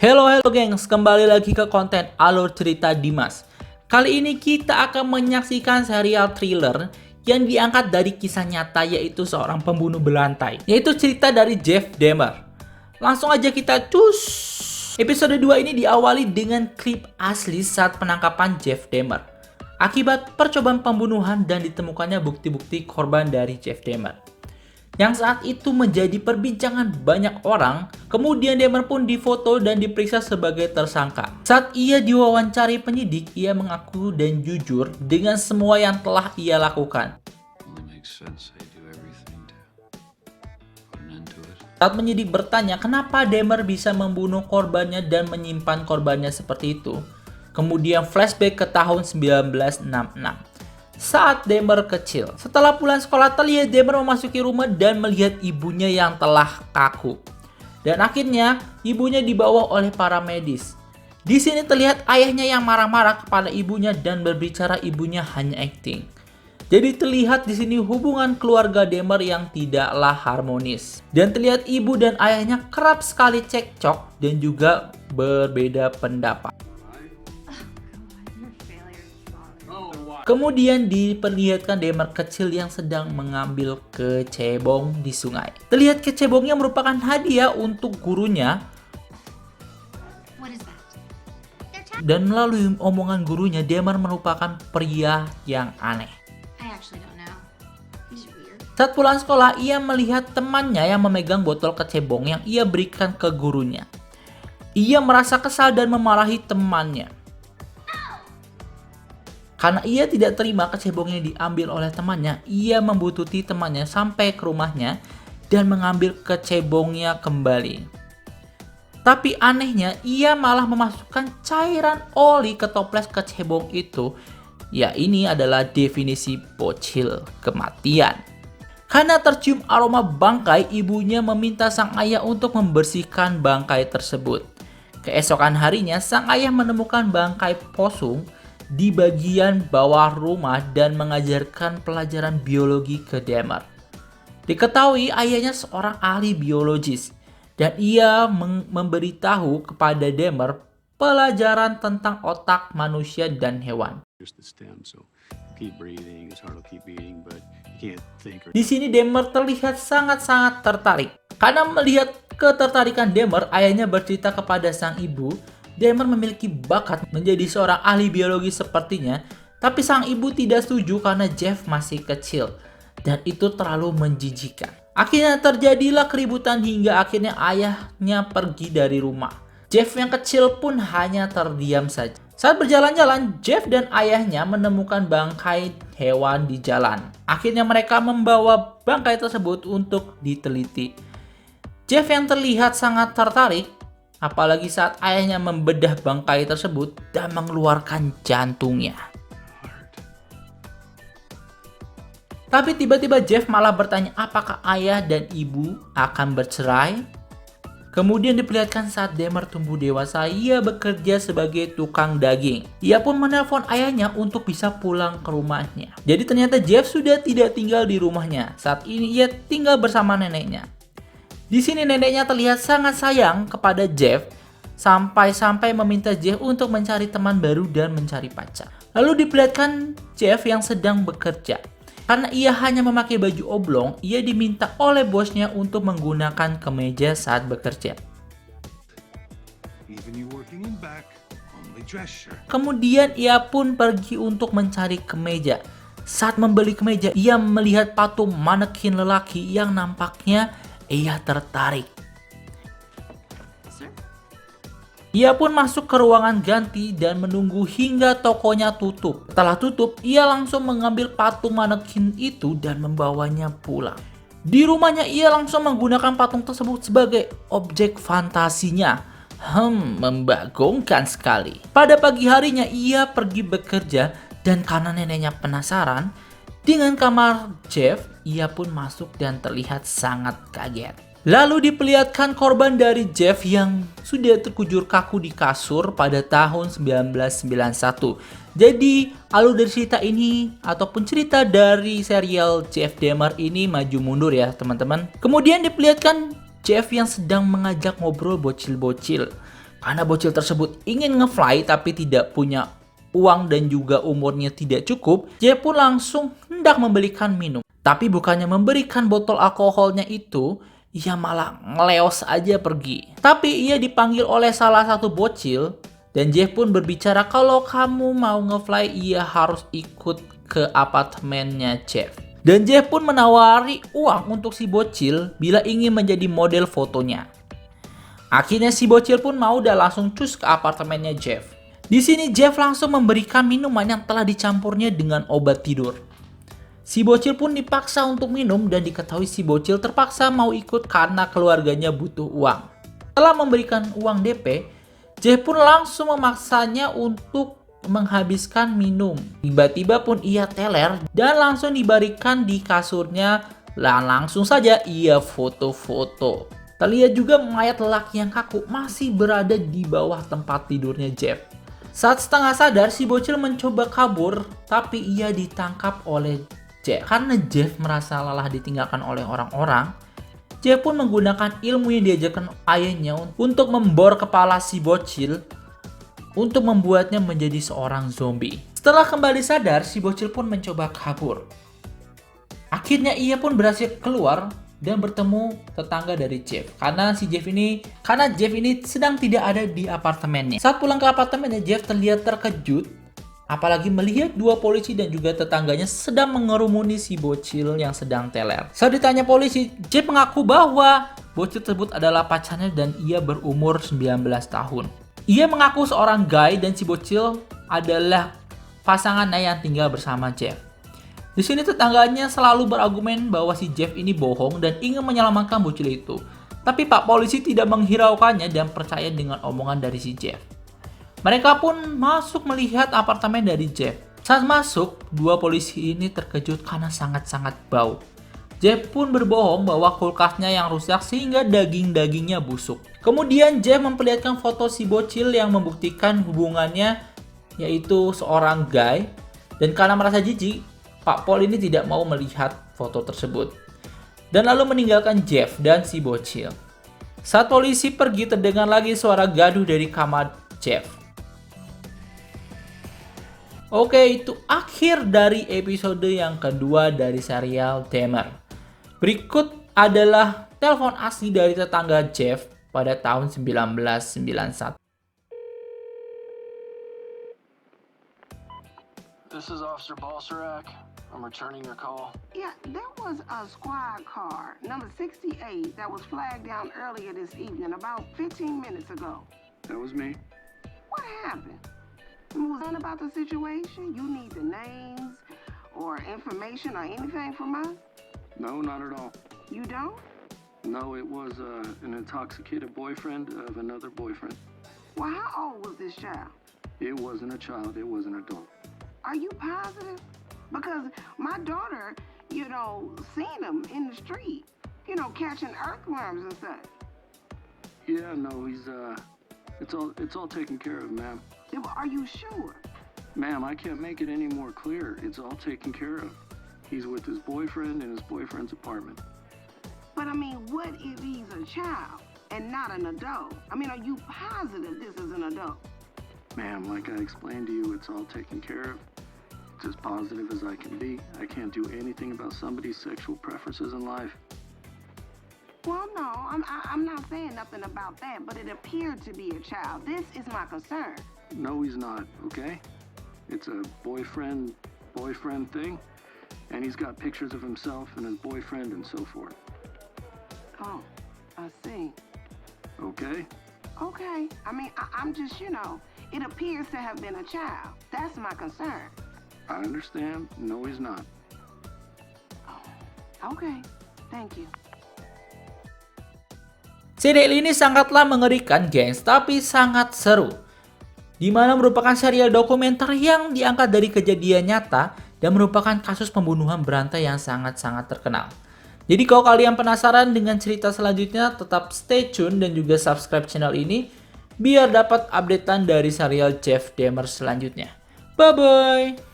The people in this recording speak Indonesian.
Halo gengs, kembali lagi ke konten Alur Cerita Dimas. Kali ini kita akan menyaksikan serial thriller yang diangkat dari kisah nyata, yaitu seorang pembunuh berantai, yaitu cerita dari Jeff Dahmer. Langsung aja kita cus. Episode 2 ini diawali dengan klip asli saat penangkapan Jeff Dahmer akibat percobaan pembunuhan dan ditemukannya bukti-bukti korban dari Jeff Dahmer, yang saat itu menjadi perbincangan banyak orang. Kemudian Dahmer pun difoto dan diperiksa sebagai tersangka. Saat ia diwawancari penyidik, ia mengaku dan jujur dengan semua yang telah ia lakukan. Saat penyidik bertanya kenapa Dahmer bisa membunuh korbannya dan menyimpan korbannya seperti itu, kemudian flashback ke tahun 1966. Saat Dahmer kecil, setelah pulang sekolah, terlihat Dahmer memasuki rumah dan melihat ibunya yang telah kaku. Dan akhirnya ibunya dibawa oleh para medis. Di sini terlihat ayahnya yang marah-marah kepada ibunya dan berbicara ibunya hanya acting. Jadi terlihat di sini hubungan keluarga Dahmer yang tidaklah harmonis. Dan terlihat ibu dan ayahnya kerap sekali cekcok dan juga berbeda pendapat. Kemudian diperlihatkan Dahmer kecil yang sedang mengambil kecebong di sungai. Terlihat kecebongnya merupakan hadiah untuk gurunya. Dan melalui omongan gurunya, Dahmer merupakan pria yang aneh. Saat pulang sekolah, ia melihat temannya yang memegang botol kecebong yang ia berikan ke gurunya. Ia merasa kesal dan memarahi temannya karena ia tidak terima kecebongnya diambil oleh temannya. Ia membuntuti temannya sampai ke rumahnya dan mengambil kecebongnya kembali. Tapi anehnya, ia malah memasukkan cairan oli ke toples kecebong itu. Ya, ini adalah definisi bocil kematian. Karena tercium aroma bangkai, ibunya meminta sang ayah untuk membersihkan bangkai tersebut. Keesokan harinya, sang ayah menemukan bangkai posung di bagian bawah rumah dan mengajarkan pelajaran biologi ke Dahmer. Diketahui ayahnya seorang ahli biologis dan ia memberitahu kepada Dahmer pelajaran tentang otak manusia dan hewan. Di sini Dahmer terlihat sangat-sangat tertarik. Karena melihat ketertarikan Dahmer, ayahnya bercerita kepada sang ibu Dahmer memiliki bakat menjadi seorang ahli biologi sepertinya, tapi sang ibu tidak setuju karena Jeff masih kecil dan itu terlalu menjijikan. Akhirnya terjadilah keributan hingga akhirnya ayahnya pergi dari rumah. Jeff yang kecil pun hanya terdiam saja. Saat berjalan-jalan, Jeff dan ayahnya menemukan bangkai hewan di jalan. Akhirnya mereka membawa bangkai tersebut untuk diteliti. Jeff yang terlihat sangat tertarik, apalagi saat ayahnya membedah bangkai tersebut dan mengeluarkan jantungnya. Tapi tiba-tiba Jeff malah bertanya apakah ayah dan ibu akan bercerai. Kemudian diperlihatkan saat Dahmer tumbuh dewasa, ia bekerja sebagai tukang daging. Ia pun menelpon ayahnya untuk bisa pulang ke rumahnya. Jadi ternyata Jeff sudah tidak tinggal di rumahnya. Saat ini ia tinggal bersama neneknya. Di sini neneknya terlihat sangat sayang kepada Jeff sampai-sampai meminta Jeff untuk mencari teman baru dan mencari pacar. Lalu diperlihatkan Jeff yang sedang bekerja. Karena ia hanya memakai baju oblong, ia diminta oleh bosnya untuk menggunakan kemeja saat bekerja. Kemudian ia pun pergi untuk mencari kemeja. Saat membeli kemeja, ia melihat patung manekin lelaki yang nampaknya ia tertarik. Ia pun masuk ke ruangan ganti dan menunggu hingga tokonya tutup. Setelah tutup, ia langsung mengambil patung manekin itu dan membawanya pulang. Di rumahnya, ia langsung menggunakan patung tersebut sebagai objek fantasinya. Membagongkan sekali. Pada pagi harinya, ia pergi bekerja dan karena neneknya penasaran dengan kamar Jeff, ia pun masuk dan terlihat sangat kaget. Lalu diperlihatkan korban dari Jeff yang sudah terkujur kaku di kasur pada tahun 1991. Jadi alur dari cerita ini ataupun cerita dari serial Jeff Dahmer ini maju mundur ya teman-teman. Kemudian diperlihatkan Jeff yang sedang mengajak ngobrol bocil-bocil. Karena bocil tersebut ingin nge-fly tapi tidak punya uang dan juga umurnya tidak cukup, Jeff pun langsung hendak membelikan minum. Tapi bukannya memberikan botol alkoholnya itu, ia malah ngeleos aja pergi. Tapi ia dipanggil oleh salah satu bocil dan Jeff pun berbicara kalau kamu mau nge-fly ia harus ikut ke apartemennya Jeff. Dan Jeff pun menawari uang untuk si bocil bila ingin menjadi model fotonya. Akhirnya si bocil pun mau dan langsung cus ke apartemennya Jeff. Di sini Jeff langsung memberikan minuman yang telah dicampurnya dengan obat tidur. Si bocil pun dipaksa untuk minum dan diketahui si bocil terpaksa mau ikut karena keluarganya butuh uang. Setelah memberikan uang DP, Jeff pun langsung memaksanya untuk menghabiskan minum. Tiba-tiba pun ia teler dan langsung dibarikan di kasurnya dan langsung saja ia foto-foto. Terlihat juga mayat lelaki yang kaku masih berada di bawah tempat tidurnya Jeff. Saat setengah sadar, si bocil mencoba kabur, tapi ia ditangkap oleh Jeff. Karena Jeff merasa lelah ditinggalkan oleh orang-orang, Jeff pun menggunakan ilmu yang diajarkan ayahnya untuk membor kepala si bocil untuk membuatnya menjadi seorang zombie. Setelah kembali sadar, si bocil pun mencoba kabur. Akhirnya ia pun berhasil keluar dan bertemu tetangga dari Jeff. Karena Jeff ini sedang tidak ada di apartemennya. Saat pulang ke apartemennya, Jeff terlihat terkejut, apalagi melihat dua polisi dan juga tetangganya sedang mengerumuni si bocil yang sedang teler. Saat ditanya polisi, Jeff mengaku bahwa bocil tersebut adalah pacarnya dan ia berumur 19 tahun. Ia mengaku seorang guy dan si bocil adalah pasangannya yang tinggal bersama Jeff. Di sini tetangganya selalu berargumen bahwa si Jeff ini bohong dan ingin menyelamatkan bocil itu. Tapi Pak Polisi tidak menghiraukannya dan percaya dengan omongan dari si Jeff. Mereka pun masuk melihat apartemen dari Jeff. Saat masuk, dua polisi ini terkejut karena sangat-sangat bau. Jeff pun berbohong bahwa kulkasnya yang rusak sehingga daging-dagingnya busuk. Kemudian Jeff memperlihatkan foto si bocil yang membuktikan hubungannya yaitu seorang guy. Dan karena merasa jijik, Pak Pol ini tidak mau melihat foto tersebut dan lalu meninggalkan Jeff dan si bocil. Saat polisi pergi, terdengar lagi suara gaduh dari kamar Jeff. Oke, itu akhir dari episode yang kedua dari serial Dahmer. Berikut adalah telepon asli dari tetangga Jeff pada tahun 1991. This is Officer Balsarac. I'm returning your call. Yeah, there was a squad car, number 68, that was flagged down earlier this evening, about 15 minutes ago. That was me. What happened? Was that about the situation? You need the names or information or anything from us? No, not at all. You don't? No, it was an intoxicated boyfriend of another boyfriend. Well, how old was this child? It wasn't a child, it was an adult. Are you positive? Because my daughter, seen him in the street, catching earthworms and such. Yeah, no, he's it's all taken care of, ma'am. Are you sure? Ma'am, I can't make it any more clear. It's all taken care of. He's with his boyfriend in his boyfriend's apartment. But I mean, what if he's a child and not an adult? I mean, are you positive this is an adult? Ma'am, like I explained to you, it's all taken care of. It's as positive as I can be. I can't do anything about somebody's sexual preferences in life. Well, no, I'm not saying nothing about that, but it appeared to be a child. This is my concern. No, he's not, okay? It's a boyfriend thing, and he's got pictures of himself and his boyfriend and so forth. Oh, I see. Okay? Okay. I mean, I'm just, it appears to have been a child. That's my concern. I understand. No, he's not. Okay. Thank you. Serial ini sangatlah mengerikan, gengs, tapi sangat seru. Di mana merupakan serial dokumenter yang diangkat dari kejadian nyata dan merupakan kasus pembunuhan berantai yang sangat-sangat terkenal. Jadi kalau kalian penasaran dengan cerita selanjutnya, tetap stay tune dan juga subscribe channel ini biar dapat updatean dari serial Jeff Dahmer selanjutnya. Bye-bye!